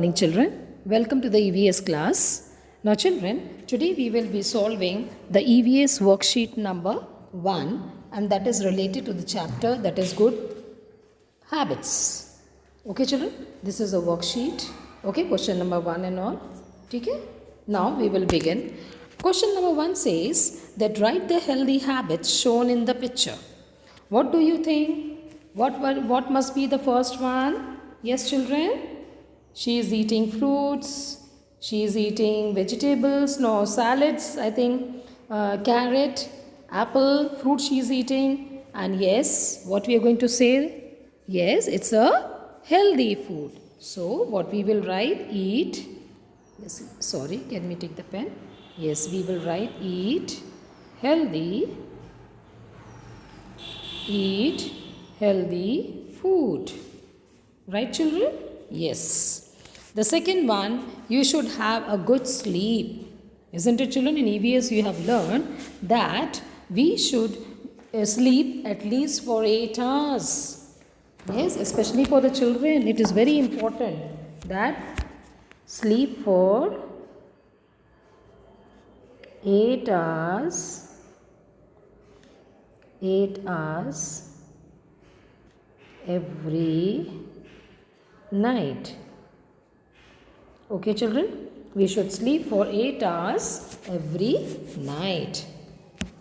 Morning children, welcome to the EVS class. Now children, today we will be solving the EVS worksheet number 1 and that is related to the chapter that is good habits. Okay children, this is a worksheet. Okay, question number 1 and all. Okay, now we will begin. Question number 1 says that write the healthy habits shown in the picture. What do you think? What must be the first one? Yes children? She is eating fruits. She is eating vegetables. No, salads. I think carrot, apple, fruit she is eating. And yes, what we are going to say? Yes, it's a healthy food. So, what we will write? Eat. Yes, sorry, can we take the pen? Yes, we will write eat healthy. Eat healthy food. Right, children? Yes. The second one, you should have a good sleep. Isn't it, children? In EVS, you have learned that we should sleep at least for 8 hours. Yes, especially for the children. It is very important that sleep for 8 hours. 8 hours every night. Okay children, we should sleep for 8 hours every night.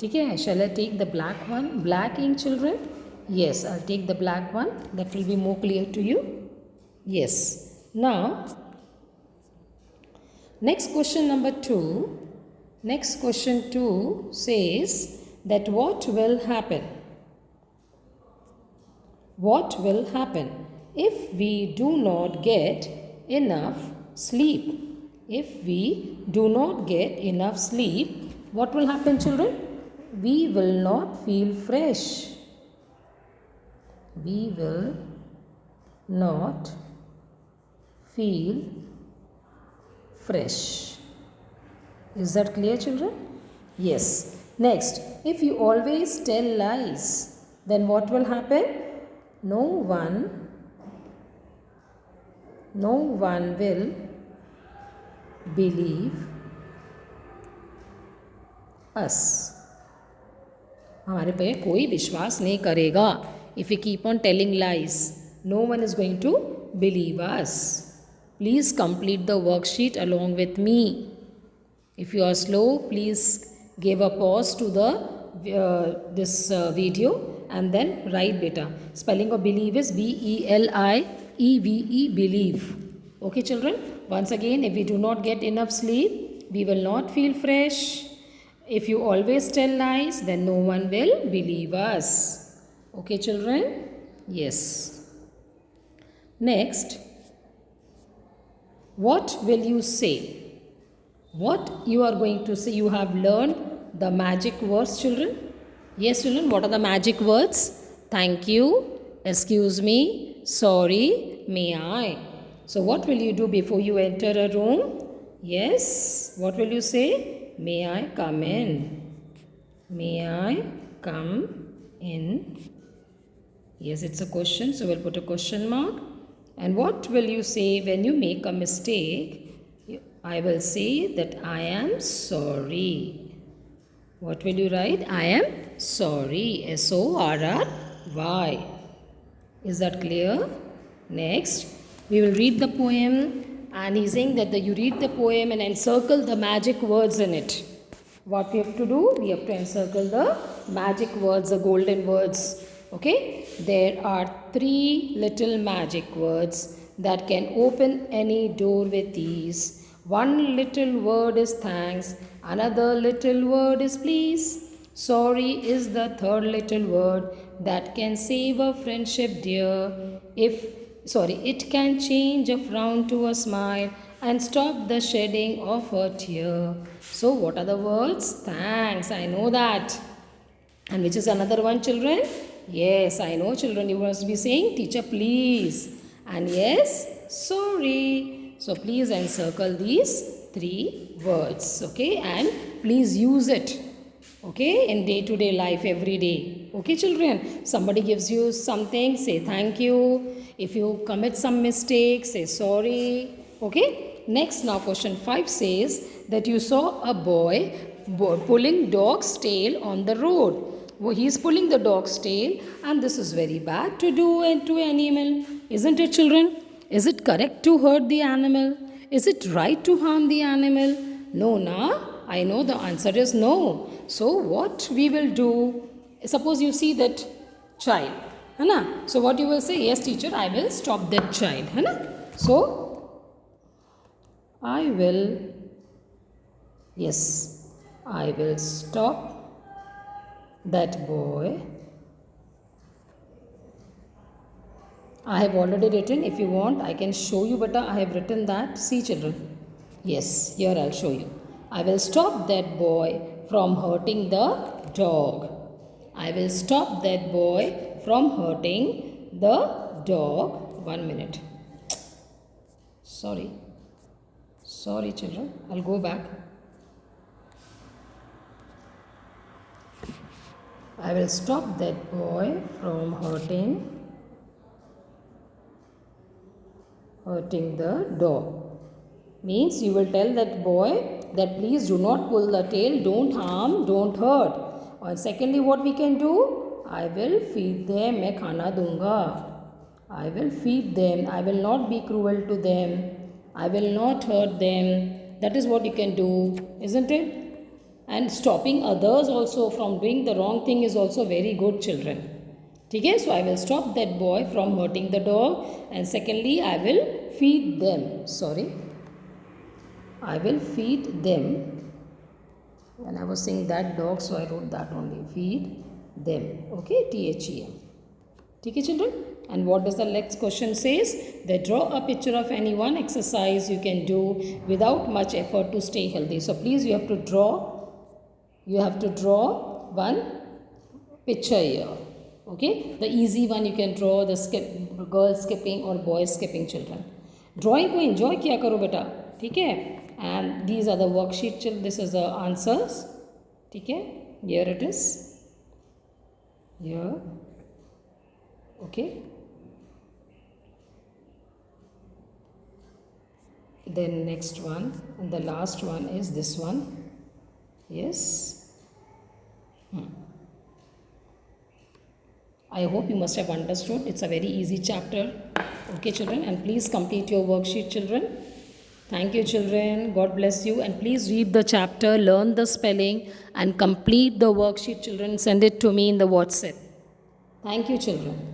Okay, shall I take the black one? Black ink children? Yes, I'll take the black one. That will be more clear to you. Yes. Now, next question number 2. Next question 2 says that what will happen? What will happen if we do not get enough sleep? If we do not get enough sleep, what will happen children? We will not feel fresh. We will not feel fresh. Is that clear children? Yes. Next, if you always tell lies, then what will happen? No one will believe us. हमारे पे कोई विश्वास नहीं करेगा. If we keep on telling lies, no one is going to believe us. Please complete the worksheet along with me. If you are slow, please give a pause to this video and then write beta. Spelling of believe is BELIEVE, believe. Okay children, once again, if we do not get enough sleep, we will not feel fresh. If you always tell lies, then no one will believe us. Okay children? Yes. Next, what will you say? What you are going to say? You have learned the magic words children? Yes children, what are the magic words? Thank you, excuse me, sorry, may I. So what will you do before you enter a room? Yes, what will you say? May I come in? May I come in? Yes, it's a question, so we'll put a question mark. And what will you say when you make a mistake? I will say that I am sorry. What will you write? I am sorry. SORRY. Is that clear? Next, we will read the poem and he's saying that you read the poem and encircle the magic words in it. What we have to do? We have to encircle the magic words, the golden words. Okay? There are 3 little magic words that can open any door with ease. One little word is thanks, another little word is please. Sorry is the third little word that can save a friendship dear. It can change a frown to a smile and stop the shedding of a tear. So what are the words? Thanks, I know that. And which is another one children? Yes, I know children, you must be saying teacher please. And yes, sorry. So please encircle these 3 words, okay, and please use it, okay, in day-to-day life every day. Okay children, somebody gives you something, say thank you. If you commit some mistake, say sorry. Okay. Next, now question 5 says that you saw a boy pulling dog's tail on the road. Well, he is pulling the dog's tail, and this is very bad to do to animal, isn't it, children? Is it correct to hurt the animal? Is it right to harm the animal? No, na? I know the answer is no. So what we will do? Suppose you see that child, है ना? So what you will say? Yes, teacher, I will stop that child, है ना? So I will, yes, I will stop that boy. I have already written. If you want, I can show you, but I have written that. See, children. Yes, here I'll show you. I will stop that boy from hurting the dog. I will stop that boy from hurting the dog. 1 minute. Sorry, children. I'll go back. I will stop that boy from hurting the dog. Means you will tell that boy that please do not pull the tail, don't harm, don't hurt. And secondly, what we can do? I will feed them, मैं खाना दूंगा. I will feed them. I will not be cruel to them. I will not hurt them. That is what you can do, isn't it? And stopping others also from doing the wrong thing is also very good, children. Okay, so I will stop that boy from hurting the dog, and secondly I will feed them. I will feed them. When I was saying that dog, so I wrote that only. Feed them. Okay, THEM. Okay, children. And what does the next question says? That draw a picture of any one exercise you can do without much effort to stay healthy. So please, you have to draw. One picture here. Okay, the easy one you can draw, the girl skipping or boy skipping, children. Drawing को enjoy किया करो बेटा, ठीक है? And these are the worksheet. This is the answers. ठीक है? Here it is. Here. Okay. Then next one, and the last one is this one. Yes. I hope you must have understood. It's a very easy chapter. Okay, children, and please complete your worksheet, children. Thank you, children. God bless you. And please read the chapter, learn the spelling, and complete the worksheet, children. Send it to me in the WhatsApp. Thank you, children.